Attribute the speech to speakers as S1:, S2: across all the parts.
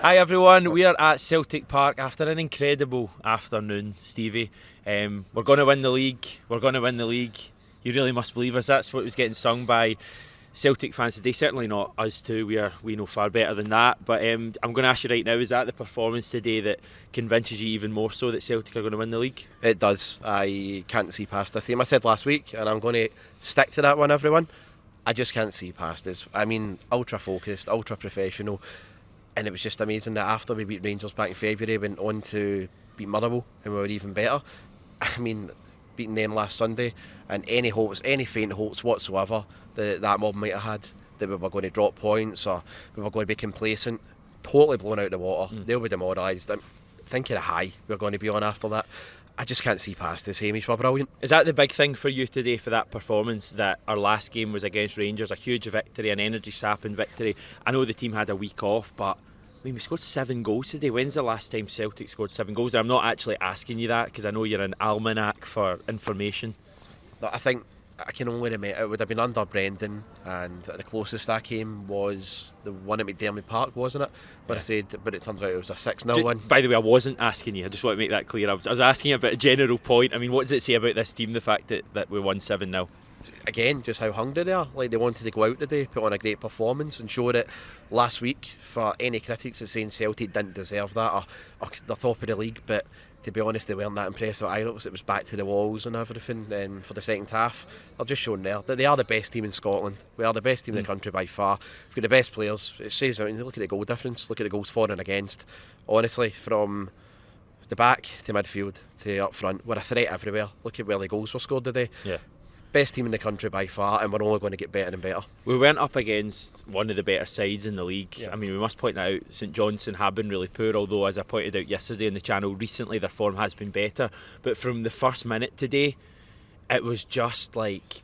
S1: Hi everyone, we are at Celtic Park after an incredible afternoon, Stevie. We're going to win the league, You really must believe us. That's what was getting sung by Celtic fans today. Certainly not us two, we know far better than that. But I'm going to ask you right now, is that the performance today that convinces you even more so that Celtic are going to win the league?
S2: It does. I can't see past this team. I said last week, and I'm going to stick to that one, everyone. I just can't see past this. I mean, ultra focused, ultra professional. And it was just amazing that after we beat Rangers back in February, we went on to beat Motherwell and we were even better. I mean, beating them last Sunday, and any faint hopes whatsoever that mob might have had that we were going to drop points or we were going to be complacent, totally blown out of the water. They'll be demoralised. I'm thinking of high we're going to be on after that. I just can't see past this. Hamish, we're brilliant.
S1: Is that the big thing for you today for that performance, that our last game was against Rangers, a huge victory, an energy-sapping victory? I know the team had a week off, but I mean, we scored 7 goals today. When's the last time Celtic scored 7 goals? And I'm not actually asking you that because I know you're an almanac for information.
S2: I think I can only remember it would have been under Brendan, and the closest I came was the one at McDermott Park, wasn't it? But I said, but it turns out it was a 6-0 win.
S1: By the way, I wasn't asking you. I just want to make that clear. I was asking you about a general point. I mean, what does it say about this team, the fact that we won 7-0?
S2: Again, just how hungry they are. Like, they wanted to go out today, put on a great performance, and show it last week. For any critics that saying Celtic didn't deserve that, or they're top of the league, but to be honest, they weren't that impressive either. It was back to the walls and everything for the second half. They're just showing there that they are the best team in Scotland. We are the best team in the country by far. We've got the best players. It says, I mean, look at the goal difference, look at the goals for and against. Honestly, from the back to midfield to up front, we're a threat everywhere. Look at where the goals were scored today.
S1: Yeah.
S2: Best team in the country by far, and we're only going to get better and better.
S1: We went up against one of the better sides in the league.
S2: Yeah.
S1: I mean, we must point that out. St Johnstone have been really poor, although, as I pointed out yesterday on the channel, recently their form has been better. But from the first minute today, it was just like,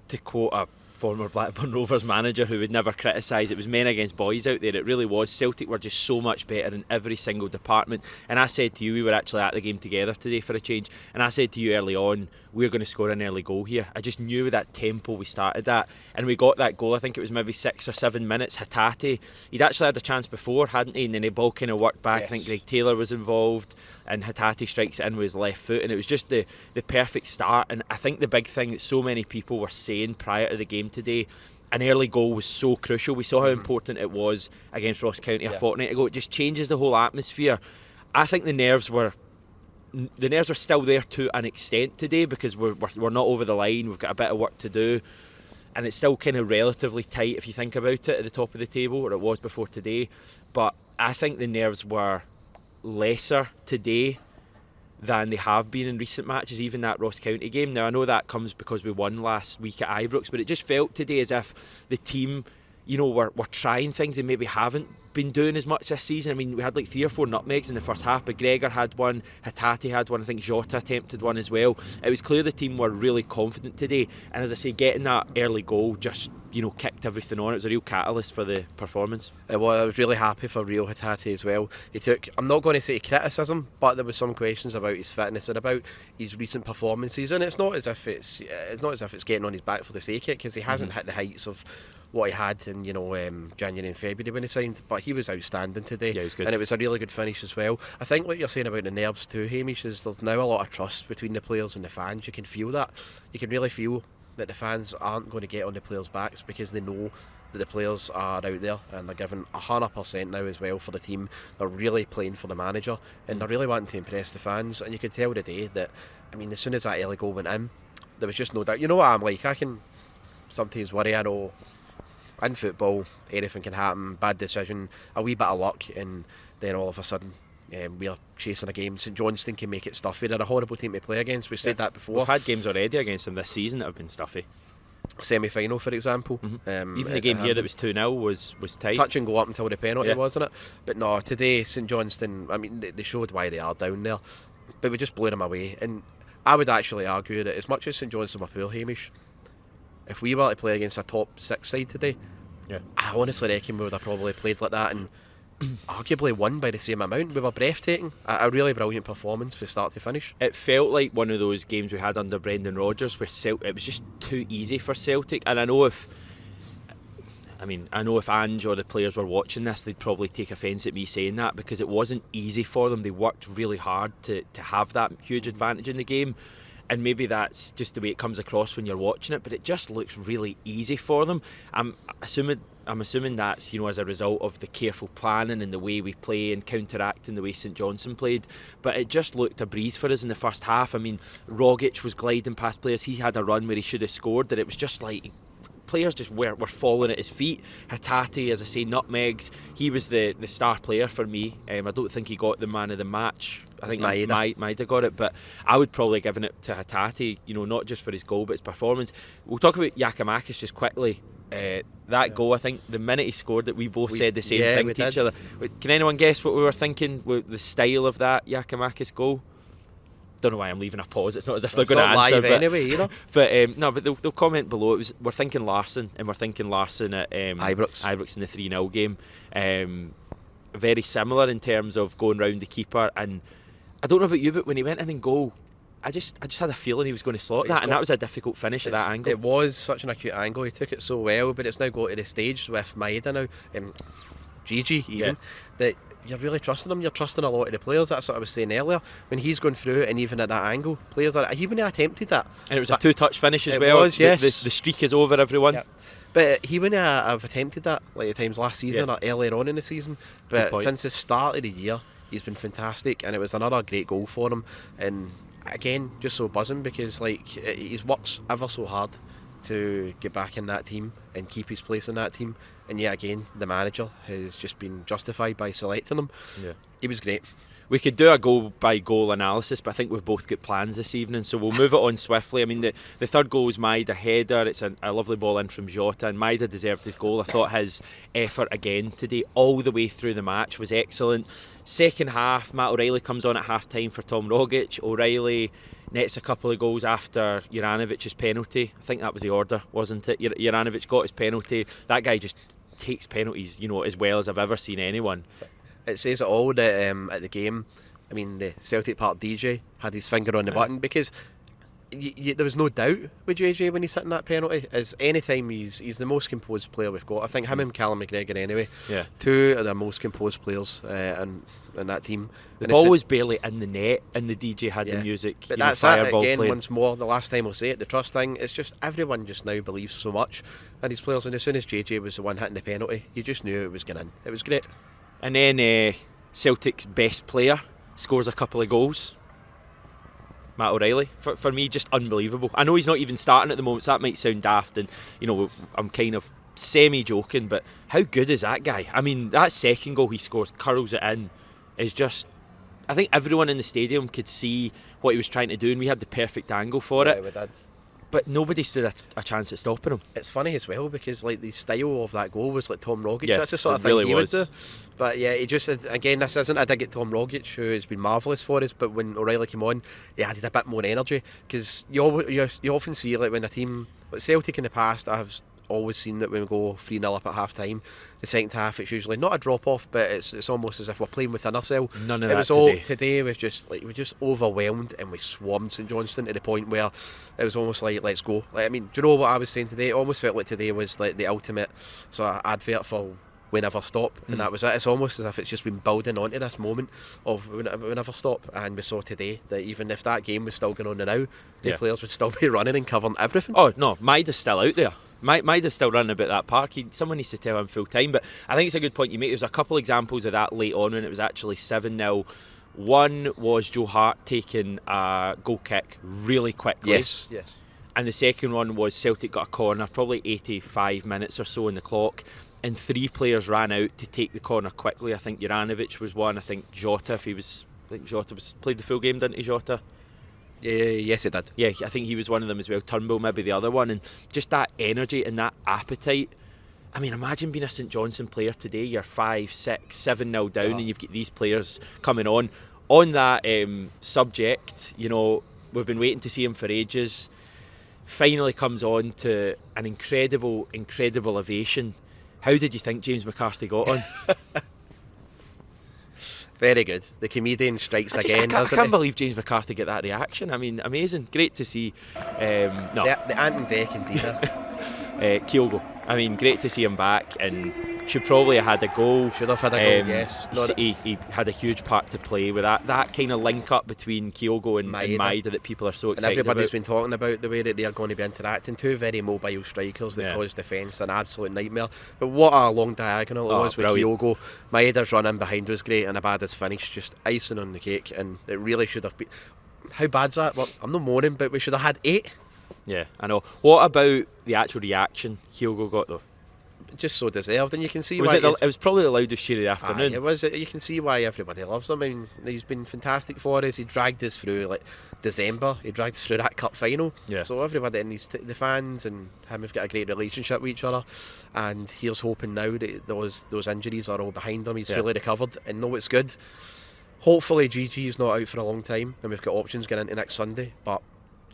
S1: to quote a former Blackburn Rovers manager who would never criticise, it was men against boys out there. It really was. Celtic were just so much better in every single department. And I said to you, we were actually at the game together today for a change, and I said to you early on, we're going to score an early goal here. I just knew with that tempo we started at, and we got that goal. I think it was maybe 6 or 7 minutes. Hatate, he'd actually had a chance before, hadn't he? And then the ball kind of worked back. Yes. I think Greg Taylor was involved, and Hatate strikes it in with his left foot, and it was just the perfect start. And I think the big thing that so many people were saying prior to the game today, an early goal was so crucial. We saw how important it was against Ross County a fortnight ago. It just changes the whole atmosphere. I think the nerves were still there to an extent today, because we're not over the line. We've got a bit of work to do, and it's still kind of relatively tight if you think about it at the top of the table, or it was before today. But I think the nerves were lesser today than they have been in recent matches, even that Ross County game. Now, I know that comes because we won last week at Ibrox, but it just felt today as if the team, were trying things they maybe haven't been doing as much this season. I mean, we had like 3 or 4 nutmegs in the first half, but Gregor had one, Hatate had one, I think Jota attempted one as well. It was clear the team were really confident today, and as I say, getting that early goal just kicked everything on. It was a real catalyst for the performance.
S2: I was really happy for Rio Hatate as well. He took, I'm not going to say criticism, but there was some questions about his fitness and about his recent performances, and it's not as if it's getting on his back for the sake of it, because he hasn't hit the heights of what he had in January and February when he signed, but he was outstanding today.
S1: Yeah, he was good.
S2: And it was a really good finish as well. I think what you're saying about the nerves too, Hamish, is there's now a lot of trust between the players and the fans. You can feel that. You can really feel that the fans aren't going to get on the players' backs, because they know that the players are out there and they're giving 100% now as well for the team. They're really playing for the manager, and they're really wanting to impress the fans. And you could tell today that, I mean, as soon as that early goal went in, there was just no doubt. You know what I'm like, I can sometimes worry. I know in football anything can happen, bad decision, a wee bit of luck, and then all of a sudden we're chasing a game. St Johnstone can make it stuffy. They're a horrible team to play against. We've said that before.
S1: We've had games already against them this season that have been stuffy.
S2: Semi-final, for example.
S1: Even the game here that was 2-0 was tight.
S2: Touch and go up until the penalty, wasn't it? But no, today St Johnstone, I mean, they showed why they are down there, but we just blew them away. And I would actually argue that as much as St Johnstone were poor, Hamish, if we were to play against a top 6 side today, I honestly reckon we would have probably played like that and arguably won by the same amount. We were breathtaking. A really brilliant performance from start to finish.
S1: It felt like one of those games we had under Brendan Rodgers where it was just too easy for Celtic. And I know I mean, I know if Ange or the players were watching this, they'd probably take offence at me saying that, because it wasn't easy for them. They worked really hard to have that huge advantage in the game, and maybe that's just the way it comes across when you're watching it, but it just looks really easy for them. I'm assuming that's, as a result of the careful planning and the way we play and counteracting the way St Johnstone played. But it just looked a breeze for us in the first half. I mean, Rogic was gliding past players. He had a run where he should have scored, that it was just like players just were falling at his feet. Hatate, as I say, nutmegs. He was the star player for me. I don't think he got the man of the match. I think Maeda got it, but I would probably have given it to Hatate, not just for his goal but his performance. We'll talk about Giakoumakis just quickly. That goal, I think the minute he scored it, we both said the same thing to each other. Can anyone guess what we were thinking with the style of that Giakoumakis goal? Don't know why I'm leaving a pause. It's not as if they're going to answer.
S2: Live anyway,
S1: But no, but they'll comment below. We're thinking Larson, and we're thinking Larson at Ibrox in the 3-0 game. Very similar in terms of going round the keeper, and I don't know about you, but when he went in and goal, I just had a feeling he was going to slot that, and that was a difficult finish at that angle.
S2: It was such an acute angle. He took it so well, but it's now got to the stage with Maeda now, Gigi even, that you're really trusting him. You're trusting a lot of the players. That's what I was saying earlier. When he's going through, and even at that angle, players are. He even attempted that,
S1: and it was a 2-touch finish as well.
S2: Was, yes.
S1: The streak is over, everyone.
S2: Yep. But he wouldn't have attempted that like the times last season or earlier on in the season. But since the start of the year, he's been fantastic, and it was another great goal for him. And again, just so buzzing, because he's worked ever so hard to get back in that team and keep his place in that team. And yet again, the manager has just been justified by selecting him. Yeah. He was great.
S1: We could do a goal-by-goal analysis, but I think we've both got plans this evening, so we'll move it on swiftly. I mean, the third goal was Maeda header. It's a lovely ball in from Jota, and Maeda deserved his goal. I thought his effort again today, all the way through the match, was excellent. Second half, Matt O'Reilly comes on at half-time for Tom Rogic. O'Reilly nets a couple of goals after Juranovic's penalty. I think that was the order, wasn't it? Juranovic got his penalty. That guy just takes penalties, as well as I've ever seen anyone.
S2: It says it all that at the game, I mean, the Celtic Park DJ had his finger on the button, because there was no doubt with JJ when he's hitting that penalty. As any time he's the most composed player we've got. I think him and Callum McGregor anyway. Yeah. Two of the most composed players in that team.
S1: The ball was barely in the net, and the DJ had the music.
S2: But that's that again. Playing. Once more, the last time I'll say it, the trust thing. It's just everyone just now believes so much in these players, and as soon as JJ was the one hitting the penalty, you just knew it was going in. It was great.
S1: And then Celtic's best player scores a couple of goals. Matt O'Reilly, for me, just unbelievable. I know he's not even starting at the moment, so that might sound daft, and I'm kind of semi-joking, but how good is that guy? I mean, that second goal he scores, curls it in, is just... I think everyone in the stadium could see what he was trying to do, and we had the perfect angle for it.
S2: We did.
S1: But nobody stood a chance at stopping him.
S2: It's funny as well, because the style of that goal was like Tom Rogic.
S1: Yeah,
S2: that's the sort of thing he would do. But yeah, he just, again, this isn't a dig at Tom Rogic, who has been marvellous for us, but when O'Reilly came on, he added a bit more energy, because you often see when a team, like Celtic in the past, I have always seen that when we go 3-0 up at half time, the second half it's usually not a drop off, but it's almost as if we're playing within ourselves.
S1: None of that today.
S2: Today was just we just overwhelmed, and we swarmed St Johnstone to the point where it was almost like, let's go. I mean, do you know what I was saying today? It almost felt like today was like the ultimate sort of advert for we never stop, and that was it. It's almost as if it's just been building onto this moment of we never stop. And we saw today that even if that game was still going on now, the players would still be running and covering everything.
S1: Oh no, Maeda's still out there. Maeda's still running about that park. Someone needs to tell him full time. But I think it's a good point you make. There's a couple examples of that late on when it was actually 7-0. One was Joe Hart taking a goal kick really quickly.
S2: Yes.
S1: And the second one was Celtic got a corner, probably 85 minutes or so in the clock, and three players ran out to take the corner quickly. I think Juranovic was one. I think Jota, played the full game, didn't he, Jota?
S2: Yes, it did.
S1: Yeah, I think he was one of them as well. Turnbull maybe the other one, and just that energy and that appetite. I mean, imagine being a St Johnstone player today. You're 5, 6, 7-0 down, and you've got these players coming on. On that subject, we've been waiting to see him for ages. Finally comes on to an incredible ovation. How did you think James McCarthy got on?
S2: Very good. The comedian strikes again.
S1: I can't believe James McCarthy get that reaction. I mean, amazing. Great to see.
S2: The Ant and Deck indeed.
S1: Kyogo. I mean, great to see him back, and should probably have had a goal.
S2: Should have had a goal, yes.
S1: He had a huge part to play with that kind of link up between Kyogo and Maeda that people are so excited
S2: about. And everybody's been
S1: been
S2: talking about the way that they're going to be interacting. Two very mobile strikers that cause defence an absolute nightmare. But what a long diagonal it was with Kyogo. Maeda's run in behind was great, and Abada's finish just icing on the cake, and it really should have been. How bad's that? Well, I'm not moaning, but we should have had 8.
S1: Yeah, I know. What about the actual reaction Kyogo got though?
S2: Just so deserved, and you can see
S1: why it was probably the loudest cheer of the afternoon.
S2: It was. You can see why everybody loves him. I mean, he's been fantastic for us. He dragged us through like December. He dragged us through that cup final. Yeah. So everybody and the fans and him have got a great relationship with each other. And here's hoping now that those injuries are all behind him. He's fully recovered and know it's good. Hopefully, GG's not out for a long time, and we've got options getting into next Sunday. But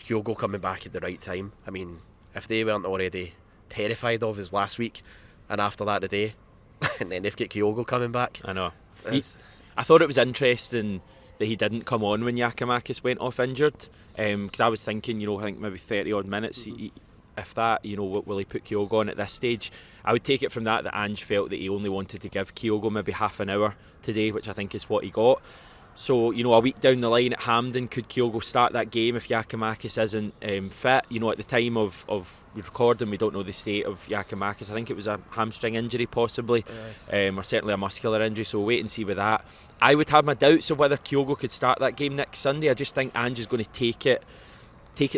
S2: Kyogo coming back at the right time. I mean, if they weren't already terrified of us last week, and after that today, and then they've got Kyogo coming back.
S1: I know. I thought it was interesting that he didn't come on when Giakoumakis went off injured, because I was thinking, I think maybe 30 odd minutes, if that, will he put Kyogo on at this stage? I would take it from that Ange felt that he only wanted to give Kyogo maybe half an hour today, which I think is what he got. So, a week down the line at Hampden, could Kyogo start that game if Giakoumakis isn't fit? At the time of recording, we don't know the state of Giakoumakis. I think it was a hamstring injury possibly, or certainly a muscular injury, so we'll wait and see with that. I would have my doubts of whether Kyogo could start that game next Sunday. I just think Ange is going to take it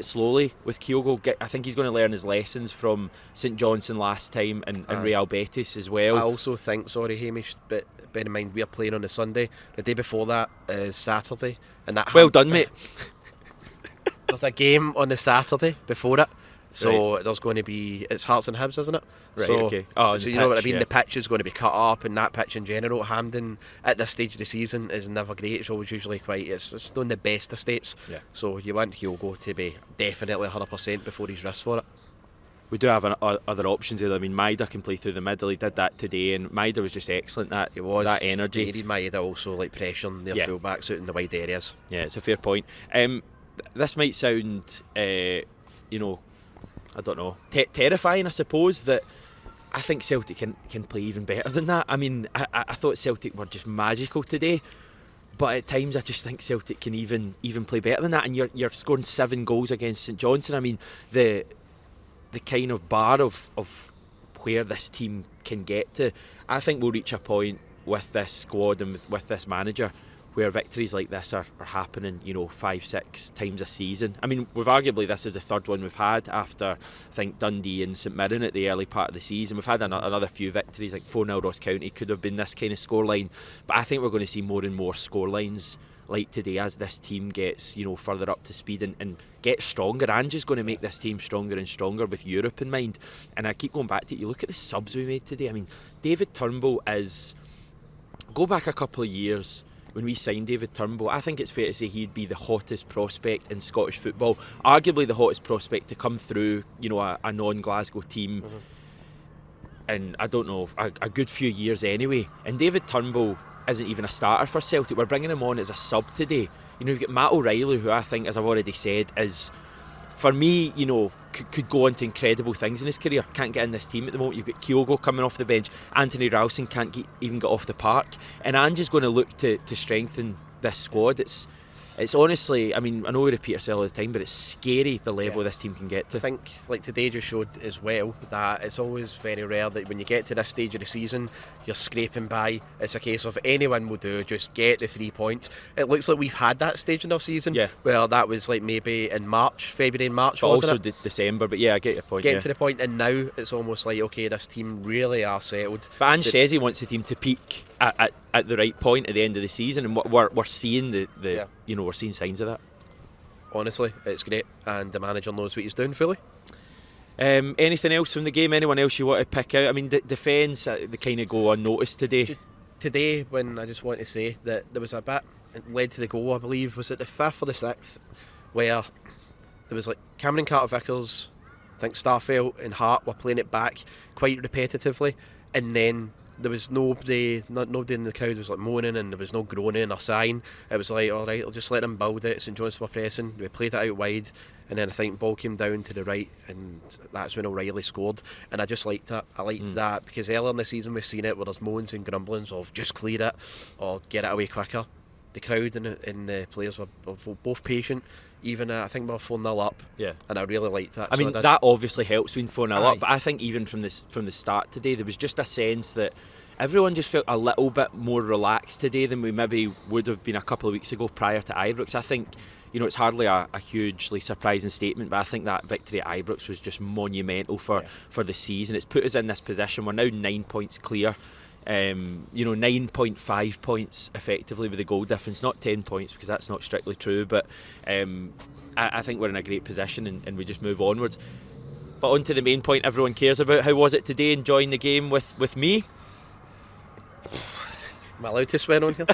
S1: slowly with Kyogo. I think he's going to learn his lessons from St Johnstone last time and Real Betis as well.
S2: I also think, sorry Hamish, but bear in mind we are playing on a Sunday. The day before that is Saturday, and that
S1: well done, mate.
S2: There's a game on the Saturday before it, so there's going to be, it's Hearts and Hibs, isn't it?
S1: Right.
S2: So,
S1: okay.
S2: So you know what I mean. Yeah. The pitch is going to be cut up, and that pitch in general at Hampden at this stage of the season is never great. It's always usually it's not in the best of states. Yeah. So you want Kyogo to be definitely 100% before he's risked for it.
S1: We do have other options here. I mean, Maeda can play through the middle. He did that today, and Maeda was just excellent. That energy.
S2: You need Maeda also like pressuring their fullbacks out in the wide areas.
S1: Yeah, it's a fair point. This might sound, I don't know, terrifying. I suppose that I think Celtic can play even better than that. I mean, I thought Celtic were just magical today. But at times I just think Celtic can even play better than that. And you're scoring 7 goals against St Johnstone. I mean, the kind of bar of where this team can get to, I think we'll reach a point with this squad and with this manager where victories like this are happening, 5-6 times a season. I mean, this is the third one we've had after, I think, Dundee and St Mirren at the early part of the season. We've had another few victories, like 4-0 Ross County could have been this kind of scoreline. But I think we're going to see more and more scorelines like today as this team gets further up to speed and gets stronger. Ange is going to make this team stronger and stronger with Europe in mind. And I keep going back to it. You look at the subs we made today. I mean, David Turnbull go back a couple of years when we signed David Turnbull, I think it's fair to say he'd be the hottest prospect in Scottish football, arguably the hottest prospect to come through a non-Glasgow team in, I don't know, a good few years anyway. And David Turnbull isn't even a starter for Celtic. We're bringing him on as a sub today. You've got Matt O'Reilly, who I think, as I've already said, is, for me, could go on to incredible things in his career. Can't get in this team at the moment. You've got Kyogo coming off the bench. Anthony Ralston can't even get off the park. And Ange is going to look to strengthen this squad. It's honestly, I mean, I know we repeat ourselves all the time, but it's scary the level this team can get to.
S2: I think, like today just showed as well, that it's always very rare that when you get to this stage of the season, you're scraping by. It's a case of anyone will do, just get the 3 points. It looks like we've had that stage in our season. Yeah. Well, that was like maybe in February and March,
S1: but also December, but yeah, I get your point.
S2: Getting to the point, and now it's almost like, okay, this team really are settled.
S1: But Ange says he wants the team to peak at the right point at the end of the season, and we're seeing we're seeing signs of that.
S2: Honestly, it's great, and the manager knows what he's doing fully.
S1: Anything else from the game? Anyone else you want to pick out? I mean, defence, they kind of go unnoticed today.
S2: Today, when I just want to say that there was a bit, it led to the goal, I believe, was it the 5th or the 6th, where there was like Cameron Carter-Vickers, I think Starfelt and Hart were playing it back quite repetitively, and then there was nobody in the crowd was like moaning, and there was no groaning or sighing. It was like, alright, I'll just let them build it. St Johnstone were pressing, we played it out wide, and then I think ball came down to the right, and that's when O'Reilly scored, and I just liked it. I liked that because earlier in the season we've seen it where there's moans and grumblings of just clear it or get it away quicker. The crowd and the players were both patient. Even I think we were 4-0 up, and I really liked that.
S1: I mean, that obviously helps being 4-0 up, but I think even from the start today, there was just a sense that everyone just felt a little bit more relaxed today than we maybe would have been a couple of weeks ago prior to Ibrox. I think, it's hardly a hugely surprising statement, but I think that victory at Ibrox was just monumental for the season. It's put us in this position. We're now 9 points clear. 9.5 points effectively with the goal difference, not 10 points because that's not strictly true, but I think we're in a great position and we just move onwards. But on to the main point everyone cares about. How was it today enjoying the game with me?
S2: Am I allowed to swear on here?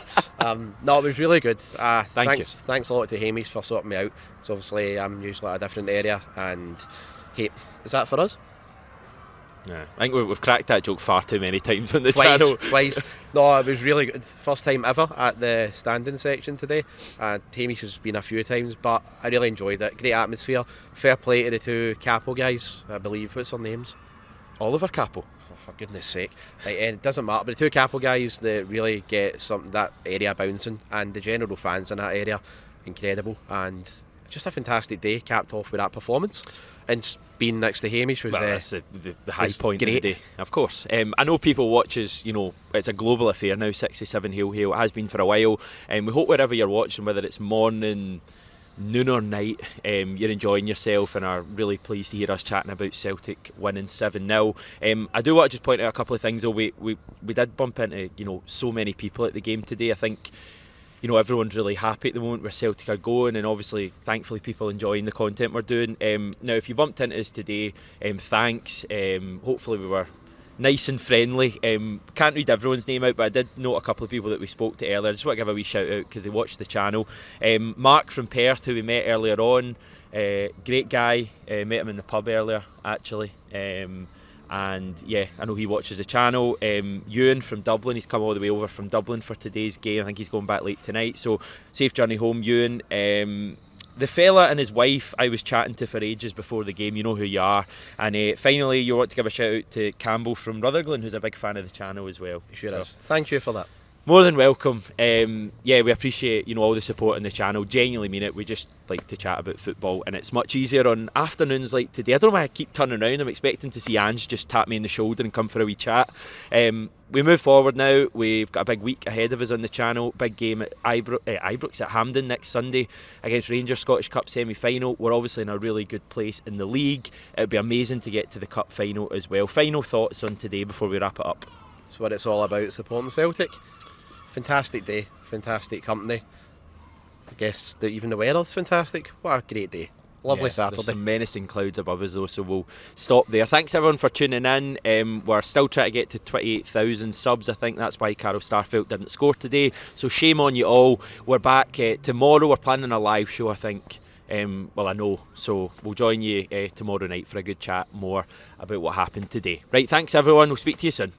S2: No, it was really good. Thanks a lot to Hamish for sorting me out. So obviously I'm usually at a different area, and hey, is that for us?
S1: Yeah, I think we've cracked that joke far too many times on the channel.
S2: Twice. No, it was really good. First time ever at the standing section today. Hamish has been a few times, but I really enjoyed it. Great atmosphere. Fair play to the two Capo guys, I believe. What's their names?
S1: Oliver Capo.
S2: Oh, for goodness sake. Right, it doesn't matter, but the two Capo guys that really get that area bouncing, and the general fans in that area, incredible. And just a fantastic day, capped off with that performance. And being next to Hamish was
S1: that's the high point of the day, of course. I know people watch us, it's a global affair now, 67 Hail Hail. It has been for a while. We hope wherever you're watching, whether it's morning, noon or night, you're enjoying yourself and are really pleased to hear us chatting about Celtic winning 7-0. I do want to just point out a couple of things though. We did bump into so many people at the game today. I think everyone's really happy at the moment where Celtic are going, and obviously thankfully people enjoying the content we're doing. Now if you bumped into us today, thanks. Hopefully we were nice and friendly. Can't read everyone's name out, but I did note a couple of people that we spoke to earlier. I just want to give a wee shout out because they watched the channel. Mark from Perth, who we met earlier on, great guy. Met him in the pub earlier actually. And yeah, I know he watches the channel. Ewan from Dublin, he's come all the way over from Dublin for today's game. I think he's going back late tonight, so safe journey home, Ewan. The fella and his wife I was chatting to for ages before the game, you know who you are. And finally, you want to give a shout out to Campbell from Rutherglen, who's a big fan of the channel as well.
S2: Sure is. Thank you for that.
S1: More than welcome. Yeah, we appreciate all the support on the channel. Genuinely mean it. We just like to chat about football, and it's much easier on afternoons like today. I don't know why I keep turning around. I'm expecting to see Ange just tap me in the shoulder and come for a wee chat. We move forward now. We've got a big week ahead of us on the channel. Big game at Ibrox at Hampden next Sunday against Rangers, Scottish Cup semi-final. We're obviously in a really good place in the league. It would be amazing to get to the Cup final as well. Final thoughts on today before we wrap it up?
S2: That's what it's all about, supporting Celtic. Fantastic day, fantastic company. I guess that even the weather's fantastic. What a great day. Lovely Saturday.
S1: There's some menacing clouds above us though, so we'll stop there. Thanks everyone for tuning in. We're still trying to get to 28,000 subs. I think that's why Carol Starfelt didn't score today, so shame on you all. We're back tomorrow. We're planning a live show, I think. Well, I know, so we'll join you tomorrow night for a good chat more about what happened today. Right, thanks everyone. We'll speak to you soon.